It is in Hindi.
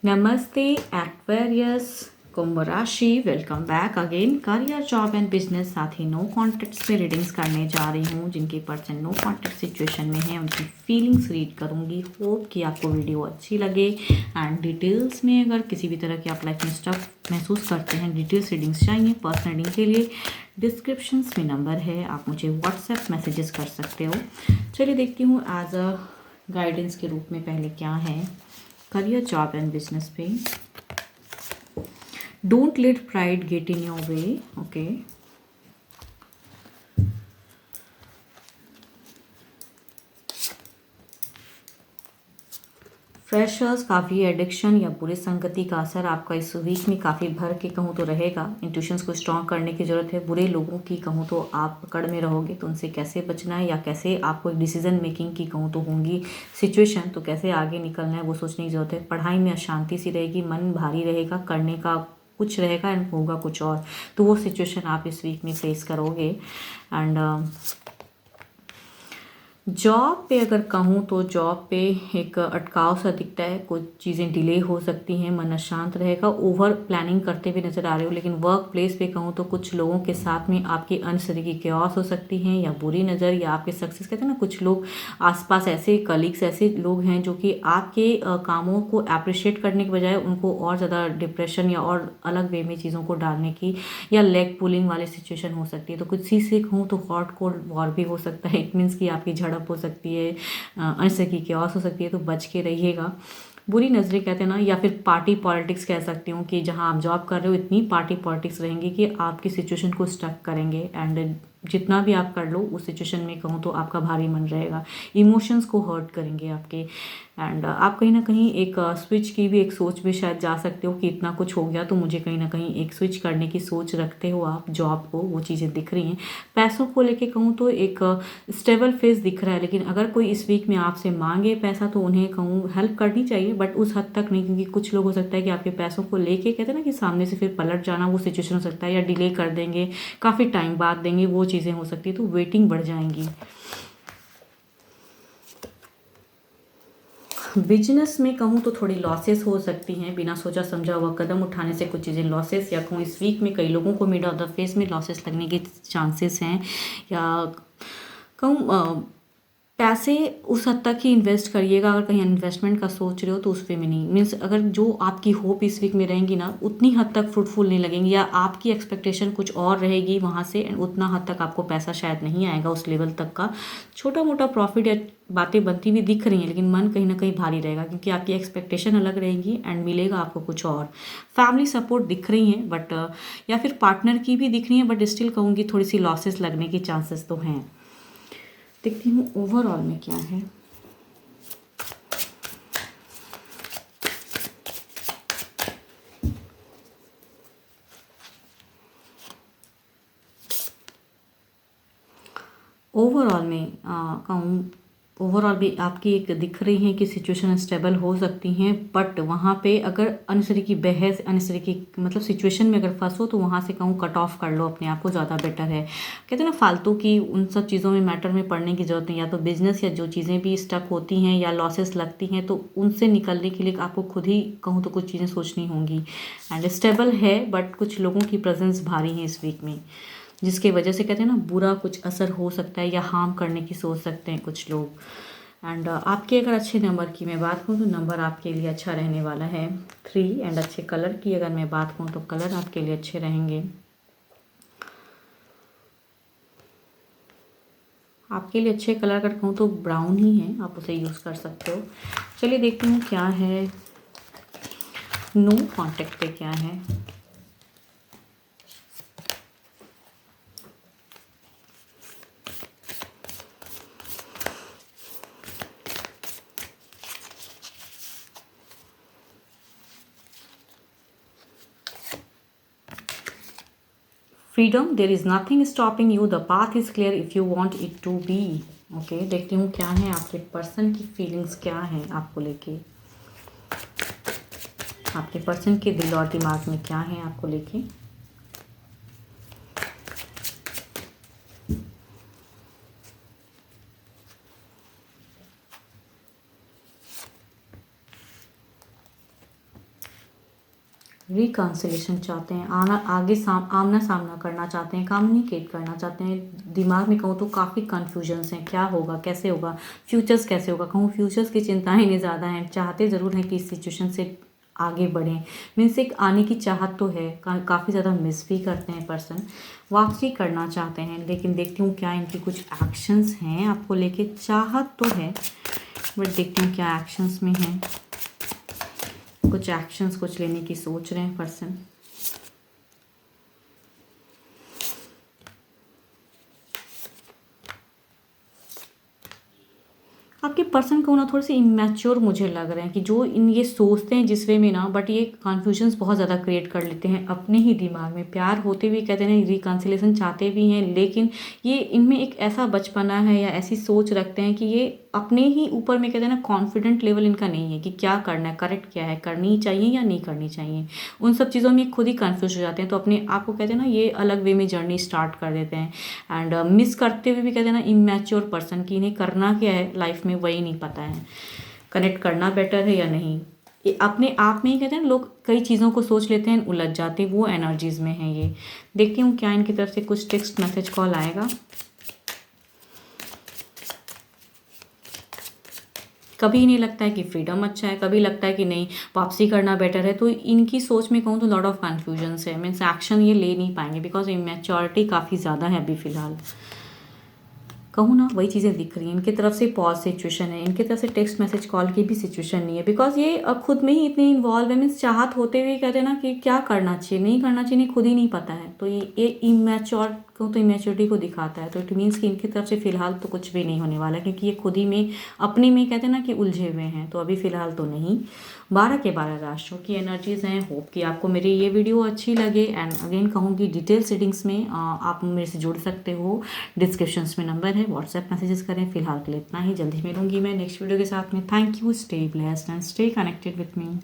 नमस्ते एक्वेरियस कुंभ राशि। Welcome back again. Career job and business साथ ही नो कॉन्टेक्ट पे रीडिंग्स करने जा रही हूँ। जिनके पर्सन नो कॉन्टेक्ट सिचुएशन में है उनकी फीलिंग्स रीड करूँगी। होप कि आपको वीडियो अच्छी लगे एंड डिटेल्स में अगर किसी भी तरह की आप लाइफ में स्टफ महसूस करते हैं, डिटेल्स रीडिंग्स चाहिए पर्सनल रीडिंग के लिए, डिस्क्रिप्शंस में नंबर है, आप मुझे व्हाट्सएप मैसेजेस कर सकते हो। चलिए देखती हूँ एज अ गाइडेंस के रूप में पहले क्या है करियर जॉब एंड बिजनेस पे। Don't let pride get in your way. Okay, freshers काफ़ी एडिक्शन या बुरी संगति का असर आपका इस वीक में काफ़ी भर के कहूँ तो रहेगा। इंट्यूशंस को स्ट्रॉन्ग करने की ज़रूरत है। बुरे लोगों की कहूँ तो आप पकड़ में रहोगे, तो उनसे कैसे बचना है या कैसे आपको एक डिसीजन मेकिंग की कहूँ तो होंगी सिचुएशन, तो कैसे आगे निकलना है वो सोचने की ज़रूरत है। पढ़ाई में अशांति सी रहेगी, मन भारी रहेगा, करने का कुछ रहेगा एंड होगा कुछ और, तो वो सिचुएशन आप इस वीक में फेस करोगे। एंड जॉब पे अगर कहूँ तो जॉब पे एक अटकाव सा दिखता है, कुछ चीज़ें डिले हो सकती हैं, मन अशांत रहेगा, ओवर प्लानिंग करते हुए नज़र आ रहे हो। लेकिन वर्क प्लेस पे कहूँ तो कुछ लोगों के साथ में आपकी अनसरी की क्योस हो सकती हैं या बुरी नज़र या आपके सक्सेस, कहते हैं ना, कुछ लोग आसपास ऐसे कलीग्स ऐसे लोग हैं जो कि आपके कामों को अप्रिशिएट करने के बजाय उनको और ज़्यादा डिप्रेशन या और अलग वे में चीज़ों को डालने की या लेग पुलिंग वाली सिचुएशन हो सकती है। तो कुछ सी से कहूँ तो हॉट कोल्ड वॉर भी हो सकता है। इट मीन्स कि आपकी झड़प हो सकती है, अनसकी क्योस हो सकती है, तो बच के रहिएगा। बुरी नज़रें कहते हैं ना, या फिर पार्टी पॉलिटिक्स कह सकती हूँ कि जहाँ आप जॉब कर रहे हो इतनी पार्टी पॉलिटिक्स रहेंगी कि आपकी सिचुएशन को स्टक करेंगे एंड जितना भी आप कर लो उस सिचुएशन में कहूँ तो आपका भारी मन रहेगा, इमोशंस को हर्ट करेंगे आपके। एंड आप कहीं ना कहीं एक स्विच की भी एक सोच भी शायद जा सकते हो कि इतना कुछ हो गया तो मुझे कहीं ना कहीं एक स्विच करने की सोच रखते हो आप जॉब को, वो चीज़ें दिख रही हैं। पैसों को लेके कहूँ तो एक स्टेबल फेज दिख रहा है, लेकिन अगर कोई इस वीक में आपसे मांगे पैसा तो उन्हें कहूँ हेल्प करनी चाहिए, बट उस हद तक नहीं, क्योंकि कुछ लोग हो सकता है कि आपके पैसों को लेके कहते हैं ना कि सामने से फिर पलट जाना, वो सिचुएशन हो सकता है, या डिले कर देंगे, काफ़ी टाइम बाद देंगे, वो चीज़ें हो सकती है, तो वेटिंग बढ़ जाएंगी। बिजनेस में कहूँ तो थोड़ी लॉसेस हो सकती हैं, बिना सोचा समझा हुआ कदम उठाने से कुछ चीज़ें लॉसेस, या कहूँ इस वीक में कई लोगों को मिड ऑफ द फेस में लॉसेस लगने के चांसेस हैं। या कहूँ पैसे उस हद तक ही इन्वेस्ट करिएगा, अगर कहीं इन्वेस्टमेंट का सोच रहे हो तो उस वे में नहीं, मीन्स अगर जो आपकी होप इस वीक में रहेंगी ना उतनी हद तक फ्रूटफुल नहीं लगेंगी, या आपकी एक्सपेक्टेशन कुछ और रहेगी वहाँ से, एंड उतना हद तक आपको पैसा शायद नहीं आएगा उस लेवल तक का। छोटा मोटा प्रॉफिट या बातें बनती हुई दिख रही हैं, लेकिन मन कहीं ना कहीं भारी रहेगा क्योंकि आपकी एक्सपेक्टेशन अलग रहेगी एंड मिलेगा आपको कुछ और। फैमिली सपोर्ट दिख रही हैं बट या फिर पार्टनर की भी दिख रही है, बट स्टिल कहूँगी थोड़ी सी लॉसेस लगने की चांसेस तो हैं। देखती हूँ ओवरऑल में क्या है। ओवरऑल में कहूँ, ओवरऑल भी आपकी एक दिख रही है कि सिचुएशन स्टेबल हो सकती हैं, बट वहाँ पे अगर अनसरी की बहस, अनसरी की मतलब सिचुएशन में अगर फंसो तो वहाँ से कहूँ कट ऑफ कर लो अपने आप को, ज़्यादा बेटर है। कहते हैं ना फालतू की उन सब चीज़ों में मैटर में पड़ने की ज़रूरत नहीं। या तो बिजनेस या जो चीज़ें भी स्टक होती हैं या लॉसेस लगती हैं तो उनसे निकलने के लिए आपको खुद ही कहूँ तो कुछ चीज़ें सोचनी होंगी। एंड स्टेबल है बट कुछ लोगों की प्रेजेंस भारी है इस वीक में, जिसके वजह से कहते हैं ना बुरा कुछ असर हो सकता है या हार्म करने की सोच सकते हैं कुछ लोग। एंड आपके अगर अच्छे नंबर की मैं बात करूँ तो नंबर आपके लिए अच्छा रहने वाला है 3। एंड अच्छे कलर की अगर मैं बात करूँ तो कलर आपके लिए अच्छे रहेंगे, आपके लिए अच्छे कलर अगर कहूँ तो ब्राउन ही है, आप उसे यूज़ कर सकते हो। चलिए देखती हूँ क्या है नो कॉन्टेक्ट पे क्या है। Freedom, there is nothing stopping you, the path is clear if you want it to be. Okay, देखती हूँ क्या है आपके पर्सन की फीलिंग्स क्या हैं आपको लेके, आपके पर्सन के दिल और दिमाग में क्या है आपको लेके। रिकन्सिलेशन चाहते हैं, आमना सामना करना चाहते हैं, कम्युनिकेट करना चाहते हैं। दिमाग में कहूँ तो काफ़ी कन्फ्यूजन्स हैं, क्या होगा, कैसे होगा, फ्यूचर्स कैसे होगा। कहूँ फ्यूचर्स की चिंताएं इन्हें ज़्यादा हैं, चाहते ज़रूर हैं कि इस सिचुएशन से आगे बढ़ें। मीन्स एक आने की चाहत तो है, काफ़ी ज़्यादा मिस भी करते हैं पर्सन, वापसी करना चाहते हैं। लेकिन देखती हूँ क्या इनकी कुछ एक्शंस हैं आपको लेके। चाहत तो है बट देखती हूँ क्या एक्शंस में है। कुछ एक्शंस कुछ लेने की सोच रहे हैं पर्सन। आपके पर्सन को ना थोड़े से इमेच्योर मुझे लग रहे हैं कि जो इन ये सोचते हैं जिस वे में ना, बट ये कन्फ्यूजन्स बहुत ज़्यादा क्रिएट कर लेते हैं अपने ही दिमाग में। प्यार होते हुए कहते हैं रिकन्सिलेशन चाहते भी हैं, लेकिन ये इनमें एक ऐसा बचपना है या ऐसी सोच रखते हैं कि ये अपने ही ऊपर में कहते हैं ना कॉन्फिडेंट लेवल इनका नहीं है कि क्या करना है, करेक्ट क्या है, करनी चाहिए या नहीं करनी चाहिए। उन सब चीज़ों में खुद ही कन्फ्यूज हो जाते हैं, तो अपने आप को कहते हैं ना ये अलग वे में जर्नी स्टार्ट कर देते हैं। एंड मिस करते हुए भी कहते हैं ना इमेच्योर पर्सन की इन्हें करना क्या है लाइफ में वही नहीं पता है, कनेक्ट करना बेटर है या नहीं। ये अपने आप में ही कहते हैं लोग कई चीज़ों को सोच लेते हैं, उलझ जाते हैं, वो एनर्जीज़ में है ये। देखती हूँ क्या इनकी तरफ से कुछ टेक्स्ट मैसेज कॉल आएगा। कभी नहीं लगता है कि फ्रीडम अच्छा है, कभी लगता है कि नहीं वापसी करना बेटर है। तो इनकी सोच में कहूँ तो लॉट ऑफ कन्फ्यूजन्स है, मीन्स एक्शन ये ले नहीं पाएंगे बिकॉज इमेच्योरिटी काफ़ी ज़्यादा है अभी फ़िलहाल। कहूँ ना वही चीज़ें दिख रही हैं। इनकी तरफ से पॉज सिचुएशन है, इनकी तरफ से टेक्स्ट मैसेज कॉल की भी सिचुएशन नहीं है बिकॉज ये अब खुद में ही इतने इन्वॉल्व है। मीन्स चाहत होते हुए कहते हैं ना कि क्या करना चाहिए नहीं करना चाहिए, खुद ही नहीं पता है। तो ये इमेच्योर को तो इमेच्योरिटी को दिखाता है। तो इट मीन्स कि इनकी तरफ से फ़िलहाल तो कुछ भी नहीं होने वाला, क्योंकि ये खुद ही में अपने में कहते हैं ना कि उलझे हुए हैं। तो अभी फ़िलहाल तो नहीं। 12 के 12 राशियों की एनर्जीज़ हैं। होप कि आपको मेरी ये वीडियो अच्छी लगे। एंड अगेन कहूँगी डिटेल रीडिंग्स में आप मेरे से जुड़ सकते हो, डिस्क्रिप्शंस में नंबर है, व्हाट्सएप मैसेजेस करें। फिलहाल के लिए इतना ही, जल्दी मिलूंगी मैं नेक्स्ट वीडियो के साथ में। Thank you, stay blessed and stay connected with me.